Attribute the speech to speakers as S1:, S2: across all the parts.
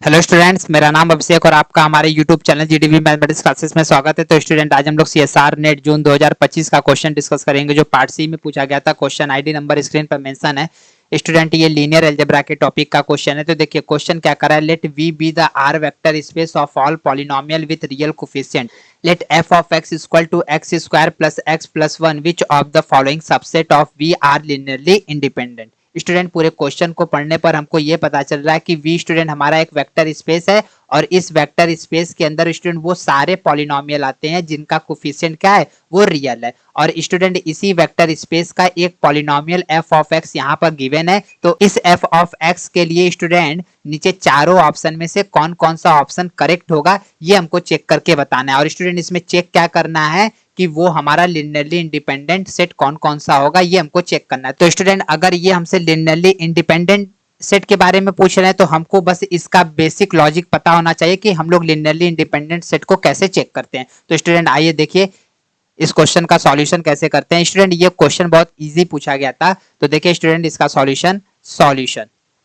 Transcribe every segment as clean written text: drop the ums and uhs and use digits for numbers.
S1: Hello students, मेरा नाम अभिषेक और आपका हमारे YouTube channel GDV mathematics classes में स्वागत है। तो स्टूडेंट, आज हम लोग सीएसआर नेट जून 2025 का क्वेश्चन डिस्कस करेंगे जो पार्ट सी में पूछा गया था। क्वेश्चन आईडी नंबर स्क्रीन पर मेंशन है। स्टूडेंट, ये लीनियर अलजेब्रा के टॉपिक का क्वेश्चन है। तो देखिए क्वेश्चन क्या करा है। Let V be the R vector space of all polynomial with real coefficient. Let F of X equal to X square plus X plus one which of the following subset of V are linearly independent. Student, पूरे question को पढ़ने पर हमको ये पता चल रहा है कि वी स्टूडेंट हमारा एक वेक्टर स्पेस है और इस वेक्टर स्पेस के अंदर स्टूडेंट वो सारे पॉलिनोमियल आते हैं जिनका कोफिशिएंट क्या है, वो रियल है। और स्टूडेंट, इसी वेक्टर स्पेस का एक पॉलिनोमियल एफ ऑफ एक्स यहाँ पर गिवन है। तो इस एफ ऑफ एक्स के लिए स्टूडेंट नीचे चारों ऑप्शन में से कौन कौन सा ऑप्शन करेक्ट होगा ये हमको चेक करके बताना है। और स्टूडेंट, इसमें चेक क्या करना है कि वो हमारा लिनियरली इंडिपेंडेंट सेट कौन कौन सा होगा, ये हमको चेक करना है। तो स्टूडेंट, अगर ये हमसे लिनियरली इंडिपेंडेंट सेट के बारे में पूछ रहे हैं तो हमको बस इसका बेसिक लॉजिक पता होना चाहिए कि हम लोग लिनियरली इंडिपेंडेंट सेट को कैसे चेक करते हैं। तो स्टूडेंट, आइए देखिए इस क्वेश्चन का सॉल्यूशन कैसे करते हैं। स्टूडेंट, ये क्वेश्चन बहुत इजी पूछा गया था। तो देखिए स्टूडेंट, इसका सॉल्यूशन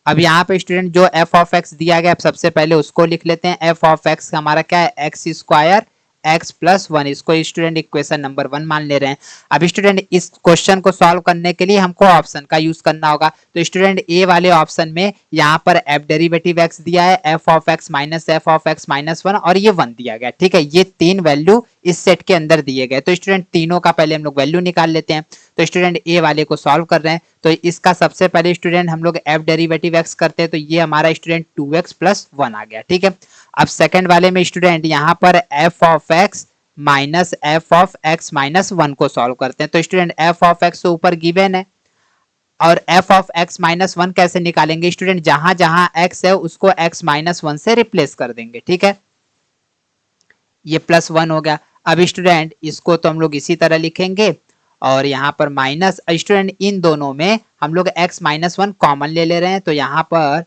S1: अब यहाँ पे स्टूडेंट जो एफ ऑफ एक्स दिया गया, सबसे पहले उसको लिख लेते हैं। एफ ऑफ एक्स हमारा क्या है, x square x plus one. इसको स्टूडेंट इक्वेशन नंबर 1 मान ले रहे हैं। अब स्टूडेंट, इस क्वेश्चन को सॉल्व करने के लिए हमको ऑप्शन का यूज करना होगा। तो स्टूडेंट, ए वाले ऑप्शन में यहाँ पर एफ डेरिवेटिव एक्स दिया है, F of x minus F of x minus one, और ये 1 दिया गया। ठीक है, ये 3 वैल्यू इस सेट के अंदर दिए गए। तो स्टूडेंट, तीनों का पहले हम लोग वैल्यू निकाल लेते हैं। तो स्टूडेंट, ए वाले को सॉल्व कर रहे हैं। तो इसका सबसे पहले स्टूडेंट हम लोग एफ डेरिवेटिव एक्स करते हैं। तो ये हमारा स्टूडेंट 2x प्लस 1 आ गया। ठीक है, अब सेकंड वाले में स्टूडेंट यहाँ पर F of x minus F of x minus 1 को सॉल्व करते हैं। तो स्टूडेंट, एफ ऑफ एक्स तो ऊपर गिवन है और एफ ऑफ एक्स माइनस 1 कैसे निकालेंगे स्टूडेंट, जहां जहां एक्स है उसको एक्स माइनस 1 से रिप्लेस कर देंगे। ठीक है, ये प्लस 1 हो गया। अब स्टूडेंट, इसको तो हम लोग इसी तरह लिखेंगे और यहाँ पर माइनस। स्टूडेंट, इन दोनों में हम लोग एक्स माइनस 1 कॉमन ले रहे हैं। तो यहाँ पर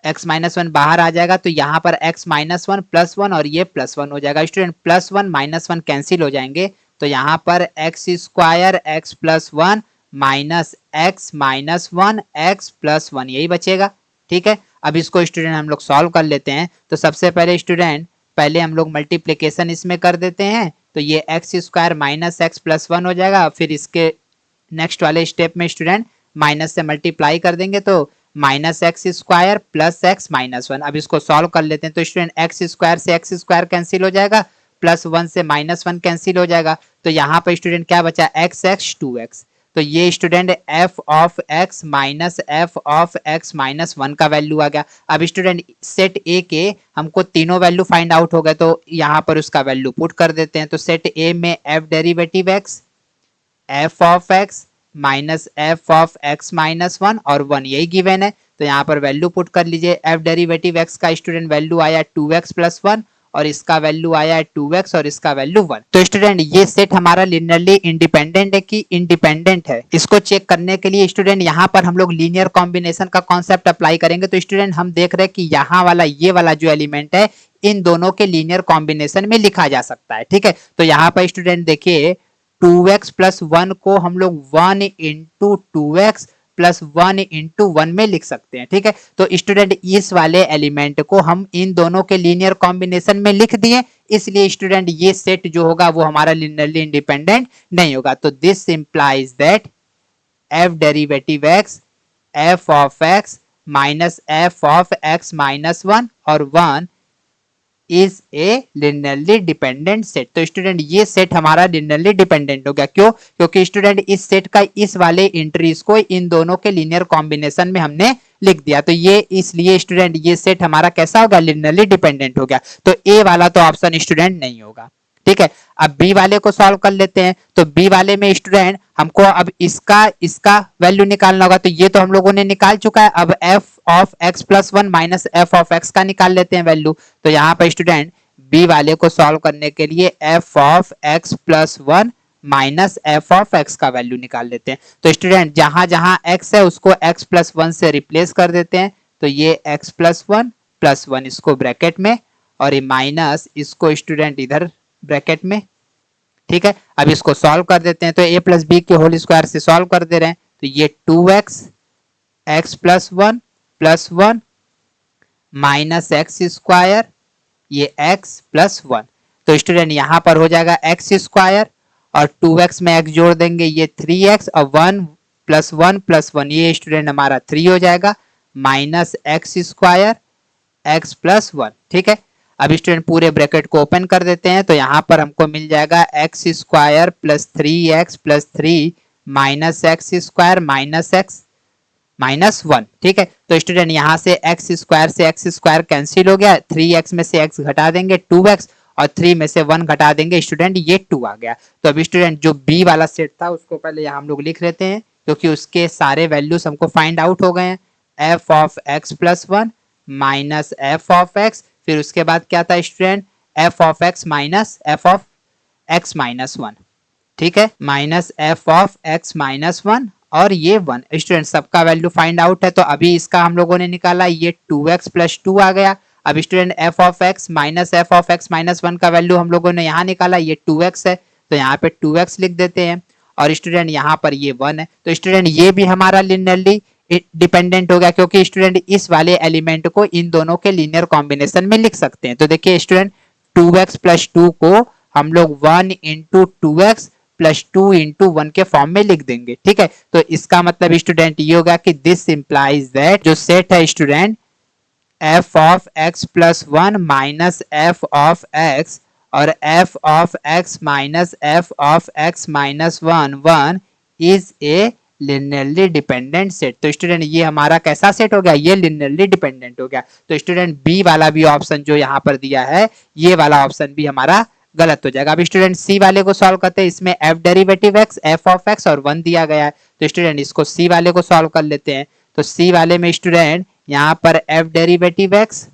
S1: x माइनस 1 बाहर आ जाएगा। तो यहाँ पर x माइनस 1 प्लस 1 और ये प्लस 1 हो जाएगा। स्टूडेंट, प्लस 1 माइनस 1 कैंसिल हो जाएंगे। तो यहाँ पर x square x plus 1 minus x minus 1 x plus 1 यही बचेगा। ठीक है, अब इसको स्टूडेंट हम लोग सॉल्व कर लेते हैं। तो सबसे पहले स्टूडेंट, पहले हम लोग मल्टीप्लीकेशन इसमें कर देते हैं। तो ये x square minus x plus 1 हो जाएगा। फिर इसके नेक्स्ट वाले स्टेप में स्टूडेंट माइनस से मल्टीप्लाई कर देंगे तो minus x square plus x minus 1। अब इसको सॉल्व कर लेते हैं। तो स्टूडेंट, एक्स स्क्वायर से एक्स स्क्वायर कैंसिल हो जाएगा, प्लस 1 से माइनस 1 कैंसिल हो जाएगा। तो यहाँ पर स्टूडेंट क्या बचा, एक्स एक्स 2x। तो ये student F of x minus F of x minus 1 का वैल्यू आ गया। अब स्टूडेंट, सेट ए के हमको तीनों वैल्यू फाइंड आउट हो गए। तो यहाँ पर उसका वैल्यू पुट कर देते हैं। तो सेट ए में F derivative x, F of x minus F of x minus 1 और 1 यही गिवन है। तो यहाँ पर वैल्यू पुट कर लीजिए। एफ डेरिवेटिव एक्स का स्टूडेंट वैल्यू आया 2x प्लस 1 और इसका वैल्यू आया है 2x और इसका वैल्यू 1। तो स्टूडेंट, ये सेट हमारा लिनियरली इंडिपेंडेंट है कि इंडिपेंडेंट है, इसको चेक करने के लिए स्टूडेंट यहाँ पर हम लोग लीनियर कॉम्बिनेशन का कॉन्सेप्ट अप्लाई करेंगे। तो स्टूडेंट, हम देख रहे हैं कि यहाँ वाला ये वाला जो एलिमेंट है इन दोनों के लीनियर कॉम्बिनेशन में लिखा जा सकता है। ठीक है, तो यहाँ पर स्टूडेंट देखिए 2x प्लस 1 को हम लोग 1 इंटू 2x प्लस 1 इंटू 1 में लिख सकते हैं। ठीक है, तो स्टूडेंट, इस वाले एलिमेंट को हम इन दोनों के लीनियर कॉम्बिनेशन में लिख दिए, इसलिए स्टूडेंट ये सेट जो होगा वो हमारा लिनियरली इंडिपेंडेंट नहीं होगा। तो this implies that F derivative x F of x minus F of x minus 1 और 1 is a linearly dependent set. तो स्टूडेंट, ये सेट हमारा लिनियरली डिपेंडेंट हो गया। क्यों? क्योंकि स्टूडेंट इस सेट का इस वाले एंट्रीज को इन दोनों के लीनियर कॉम्बिनेशन में हमने लिख दिया। तो ये इसलिए स्टूडेंट ये सेट हमारा कैसा होगा, लिनियरली डिपेंडेंट हो गया। तो ए वाला तो ऑप्शन स्टूडेंट नहीं होगा। ठीक है, अब बी वाले को सॉल्व कर लेते हैं। तो बी वाले में स्टूडेंट हमको अब इसका वैल्यू निकालना होगा। तो ये तो हम लोगों ने निकाल चुका है। अब F of x plus 1 minus F of x का निकाल लेते हैं वैल्यू। तो यहाँ पर स्टूडेंट बी वाले को सॉल्व करने के लिए F of x plus 1 minus F of x का वैल्यू निकाल लेते हैं। तो स्टूडेंट, जहां जहां एक्स है उसको एक्स प्लस 1 से रिप्लेस कर देते हैं। तो ये एक्स प्लस 1 इसको ब्रैकेट में और ये माइनस इसको स्टूडेंट इधर ब्रैकेट में। ठीक है, अब इसको सॉल्व कर देते हैं। तो a प्लस बी के होल स्क्वायर से सॉल्व कर दे रहे हैं। तो ये 2x x plus 1 plus 1 minus x square, ये x प्लस 1। तो स्टूडेंट यहाँ पर हो जाएगा एक्स स्क्वायर और 2x में x जोड़ देंगे, ये 3x और 1 प्लस 1, ये स्टूडेंट हमारा 3 हो जाएगा, minus x square x plus 1। ठीक है, अब स्टूडेंट पूरे ब्रैकेट को ओपन कर देते हैं, तो यहाँ पर हमको मिल जाएगा x square plus 3x plus 3 minus x square minus x minus 1। ठीक है, तो स्टूडेंट यहाँ से एक्स स्क्वायर कैंसिल हो गया, 3x में से x घटा देंगे 2x और 3 में से 1 घटा देंगे स्टूडेंट, ये 2 आ गया। तो अभी स्टूडेंट जो b वाला सेट था उसको पहले यहाँ हम लोग लिख लेते हैं, क्योंकि उसके सारे वैल्यूज हमको फाइंड आउट हो गए हैं। f of x plus 1 minus f of x, फिर उसके बाद क्या था student, f of x minus f of x minus 1। ठीक है, minus f of x minus 1 और ये 1। स्टूडेंट सबका वैल्यू फाइंड आउट है, तो अभी इसका हम लोगों ने निकाला, ये 2x प्लस 2 आ गया। अब student f of x minus f of x minus 1 का वैल्यू हम लोगों ने यहाँ निकाला, ये 2x है, तो यहाँ पे 2x लिख देते हैं और स्टूडेंट यहाँ पर ये 1 है। तो स्टूडेंट ये भी हमारा लिनियरली डिपेंडेंट हो गया, क्योंकि स्टूडेंट इस वाले एलिमेंट को इन दोनों के लीनियर कॉम्बिनेशन में लिख सकते हैं। तो देखिए स्टूडेंट 2x प्लस 2 को हम लोग 1 इंटू 2x प्लस 2 इंटू 1 के फॉर्म में लिख देंगे। ठीक है, तो इसका मतलब स्टूडेंट ये होगा कि दिस इंप्लाइज दैट जो सेट है student f of x plus 1 minus f of x और f of x minus f of x minus 1 is a linearly dependent set. तो स्टूडेंट ये हमारा कैसा सेट हो गया, ये लिनियरली डिपेंडेंट हो गया। तो स्टूडेंट बी वाला भी ऑप्शन जो यहाँ पर दिया है, ये वाला ऑप्शन भी हमारा गलत हो जाएगा। अब स्टूडेंट सी वाले को सॉल्व करते हैं, इसमें f derivative x, f of x और 1 दिया गया है। तो स्टूडेंट इसको सी वाले को सॉल्व कर लेते हैं। तो सी वाले में स्टूडेंट यहाँ पर f derivative x,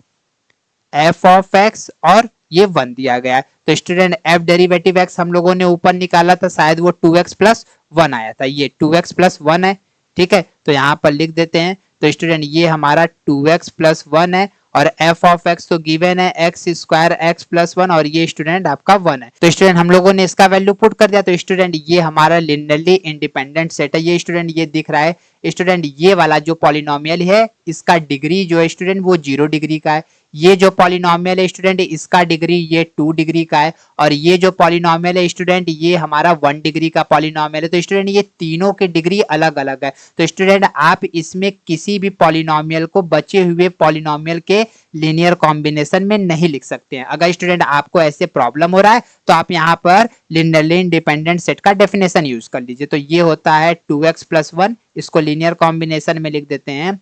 S1: f of x और ये 1 दिया गया है। तो स्टूडेंट f डेरिवेटिव x हम लोगों ने ऊपर निकाला था, शायद वो 2x प्लस 1 आया था, ये 2x प्लस 1 है। ठीक है, तो यहाँ पर लिख देते हैं। तो स्टूडेंट ये हमारा 2x प्लस 1 है और f ऑफ x तो गिवन है x स्क्वायर x प्लस 1 और ये स्टूडेंट आपका 1 है। तो स्टूडेंट हम लोगों ने इसका वैल्यू पुट कर दिया, तो स्टूडेंट ये हमारा लिनियरली इंडिपेंडेंट सेट है। ये स्टूडेंट ये दिख रहा है स्टूडेंट, ये वाला जो पॉलिनोमियल है इसका डिग्री जो है स्टूडेंट वो 0 डिग्री का है। ये जो पॉलिनोमियल है स्टूडेंट इसका डिग्री ये 2 डिग्री का है और ये जो पॉलिनोमियल है स्टूडेंट ये हमारा 1 डिग्री का पॉलिनोमियल है। तो स्टूडेंट ये तीनों के डिग्री अलग अलग है। तो स्टूडेंट आप इसमें किसी भी पॉलिनोमियल को बचे हुए पॉलिनोमियल के लीनियर कॉम्बिनेशन में नहीं लिख सकते हैं। अगर स्टूडेंट आपको ऐसे प्रॉब्लम हो रहा है तो आप यहाँ पर लिनियरली इंडिपेंडेंट सेट का डेफिनेशन यूज कर लीजिए। तो ये होता है 2x प्लस 1, इसको लीनियर कॉम्बिनेशन में लिख देते हैं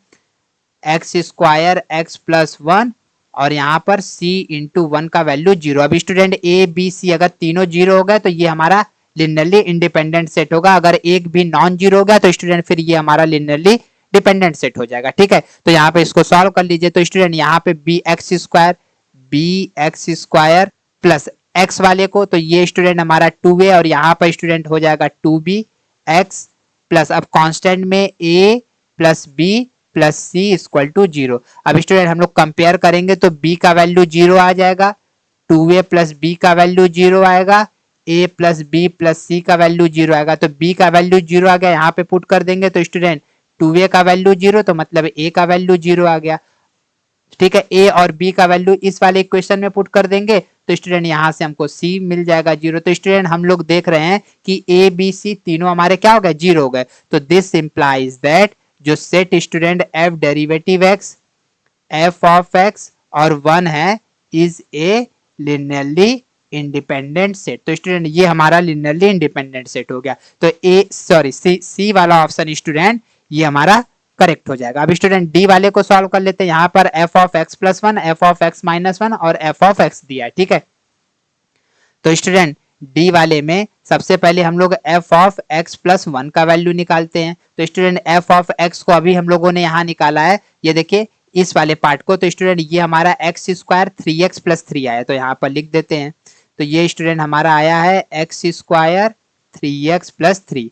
S1: एक्स स्क्वायर एक्स प्लस 1 और यहाँ पर c इंटू 1 का वैल्यू 0। अब स्टूडेंट a b c अगर तीनों 0 हो गए तो ये हमारा लिनियरली इंडिपेंडेंट सेट होगा। अगर एक भी नॉन 0 हो गया तो स्टूडेंट फिर ये हमारा लिनियरली डिपेंडेंट सेट हो जाएगा। ठीक है, तो यहाँ पे इसको सॉल्व कर लीजिए। तो स्टूडेंट यहाँ पे B X square plus X वाले को, तो ये स्टूडेंट हमारा 2a और यहाँ पर स्टूडेंट हो जाएगा 2b एक्स प्लस, अब कांस्टेंट में a plus b plus C equal to 0। अब स्टूडेंट हम लोग कंपेयर करेंगे तो b का वैल्यू 0 आ जाएगा, 2a प्लस b का वैल्यू 0 आएगा, a plus b plus C का वैल्यू 0 आएगा। तो b का वैल्यू 0 आ गया, यहाँ पे पुट कर देंगे तो स्टूडेंट 2a का वैल्यू 0 तो मतलब a का वैल्यू 0 आ गया। ठीक है, a और b का वैल्यू इस वाले इक्वेशन में पुट कर देंगे तो स्टूडेंट यहाँ से हमको c मिल जाएगा 0। तो स्टूडेंट हम लोग देख रहे हैं कि a b c तीनों हमारे क्या हो गए, 0 हो गए। तो दिस इंप्लाइज दैट जो set student f derivative x, f of x और 1 है is a linearly independent set. तो स्टूडेंट ये हमारा लिनियरली इंडिपेंडेंट सेट हो गया। तो सी वाला ऑप्शन स्टूडेंट ये हमारा करेक्ट हो जाएगा। अब स्टूडेंट डी वाले को सॉल्व कर लेते हैं। यहाँ पर f of x plus 1, f of x minus 1 और f ऑफ x दिया है। ठीक है, तो स्टूडेंट डी वाले में सबसे पहले हम लोग f ऑफ x प्लस 1 का वैल्यू निकालते हैं। तो स्टूडेंट f ऑफ x को अभी हम लोगों ने यहाँ निकाला है, ये देखिए इस वाले पार्ट को। तो स्टूडेंट ये हमारा एक्स स्क्वायर 3x प्लस 3 आया, तो यहाँ पर लिख देते हैं। तो ये स्टूडेंट हमारा आया है x square 3x plus 3।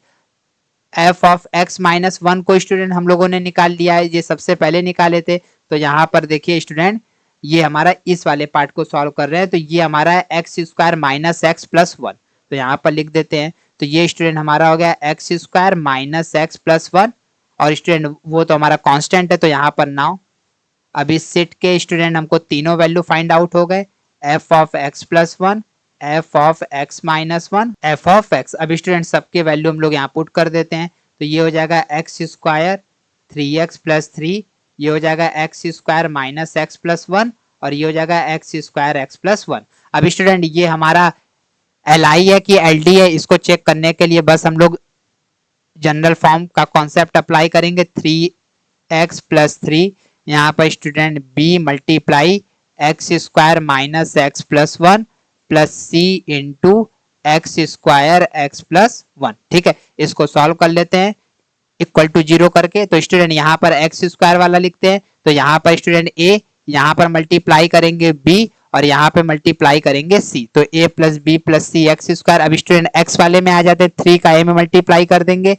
S1: f of x minus 1 को स्टूडेंट हम लोगों ने निकाल लिया है, ये सबसे पहले निकाले थे। तो यहाँ पर देखिए स्टूडेंट ये हमारा इस वाले पार्ट को सॉल्व कर रहे हैं, तो ये हमारा है x square minus x plus 1, तो यहाँ पर लिख देते हैं। तो ये स्टूडेंट हमारा हो गया x square minus x plus 1 और स्टूडेंट वो तो हमारा कांस्टेंट है, तो यहाँ पर नाउ अब इस सेट के स्टूडेंट हमको तीनों वैल्यू फाइंड आउट हो गए, F of x plus one, F of x minus one, F of x. अब स्टूडेंट सबके वैल्यू हम लोग यहाँ पुट कर देते हैं, तो ये हो जाएगा एक्स स्क्वायर 3x प्लस 3, ये हो जाएगा x square minus x plus one, और ये हो जाएगा x square x plus one. अब स्टूडेंट ये हमारा एल आई है कि एल डी है, इसको चेक करने के लिए बस हम लोग जनरल फॉर्म का कॉन्सेप्ट अप्लाई करेंगे, 3x प्लस 3, यहाँ पर student b multiply x square minus x plus one plus C into x square x plus one. ठीक है, इसको सॉल्व कर लेते हैं इक्वल टू जीरो करके। तो स्टूडेंट यहाँ पर एक्स स्क्वायर वाला लिखते हैं, तो यहाँ पर स्टूडेंट a, यहाँ पर मल्टीप्लाई करेंगे b और यहाँ पे मल्टीप्लाई करेंगे c, तो a plus B plus C X square. अब स्टूडेंट x वाले में आ जाते हैं, 3 का a में मल्टीप्लाई कर देंगे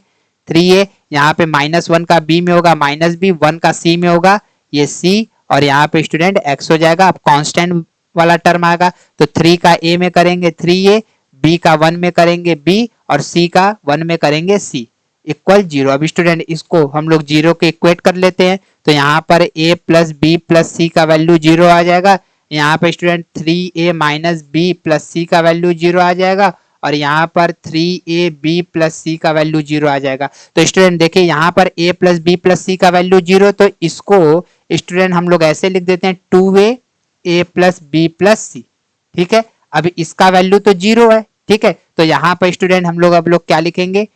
S1: 3a, यहाँ पे माइनस वन का b में होगा माइनस b, वन का c में होगा ये c, और यहाँ पे स्टूडेंट x हो जाएगा। अब कांस्टेंट वाला टर्म आएगा, तो 3 का a में करेंगे 3a, b का 1 में करेंगे b और c का 1 में करेंगे c इक्वल जीरो। अब स्टूडेंट इसको हम लोग जीरो के इक्वेट कर लेते हैं, तो यहाँ पर a plus B plus C का वैल्यू जीरो आ जाएगा, यहाँ पे student 3a minus B plus C का वैल्यू जीरो आ जाएगा, और यहाँ पर 3ab प्लस सी का वैल्यू जीरो आ जाएगा। तो स्टूडेंट देखिए यहाँ पर a plus B plus C का वैल्यू जीरो, तो इसको स्टूडेंट हम लोग ऐसे लिख देते हैं 2a a plus B plus C. ठीक है, अब इसका वैल्यू तो जीरो है। ठीक है, तो यहाँ पर स्टूडेंट हम लोग अब लोग क्या लिखेंगे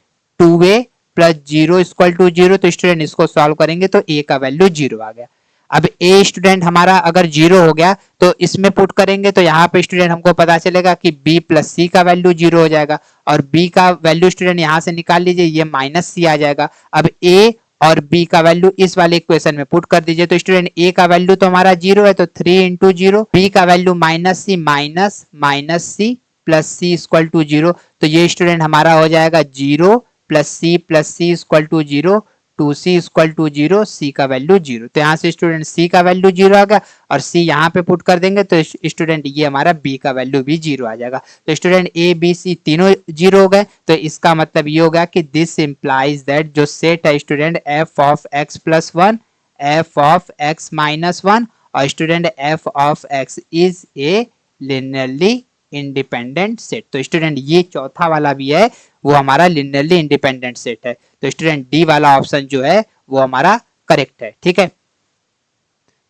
S1: 2a plus zero equal to zero, तो स्टूडेंट इसको सॉल्व करेंगे तो a का वैल्यू जीरो आ गया। अब a स्टूडेंट हमारा अगर जीरो हो गया तो इसमें पुट करेंगे, तो यहाँ पे स्टूडेंट हमको पता चलेगा कि b प्लस सी का वैल्यू जीरो हो जाएगा, और b का वैल्यू स्टूडेंट यहाँ से निकाल लीजिए, ये माइनस सी आ जाएगा। अब a और b का वैल्यू इस वाले इक्वेशन में पुट कर दीजिए, तो स्टूडेंट a का वैल्यू तो हमारा जीरो है, तो 3 इंटू जीरो, b का value minus C minus minus C plus C equal to zero, तो ये स्टूडेंट हमारा हो जाएगा zero plus C equal to zero, 2c equal to zero, C का वैल्यू जीरो। तो यहाँ से स्टूडेंट सी का वैल्यू जीरो आ गया, और सी यहाँ पे पुट कर देंगे तो स्टूडेंट ये हमारा बी का वैल्यू भी जीरो आ जाएगा। तो स्टूडेंट ए बी सी तीनों जीरो हो गए, तो इसका मतलब ये होगा कि दिस इंप्लाइज दैट जो सेट है student F of x plus one, F of x minus one और student F of x is a linearly independent set. तो स्टूडेंट ये चौथा वाला भी है, वो हमारा लिनियरली इंडिपेंडेंट सेट है। तो स्टूडेंट डी वाला ऑप्शन जो है वो हमारा करेक्ट है। ठीक है,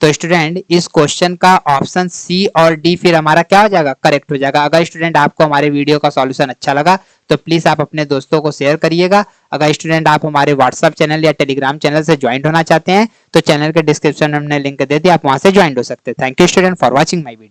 S1: तो स्टूडेंट इस क्वेश्चन का ऑप्शन सी और डी फिर हमारा क्या हो जाएगा, करेक्ट हो जाएगा। अगर स्टूडेंट आपको हमारे वीडियो का सॉल्यूशन अच्छा लगा तो प्लीज आप अपने दोस्तों को शेयर करिएगा। अगर स्टूडेंट आप हमारे व्हाट्सएप चैनल या टेलीग्राम चैनल से ज्वाइन होना चाहते हैं तो चैनल के डिस्क्रिप्शन में हमने लिंक दे दिया, आप वहां से ज्वाइन हो सकते हैं। Thank you student for watching my video.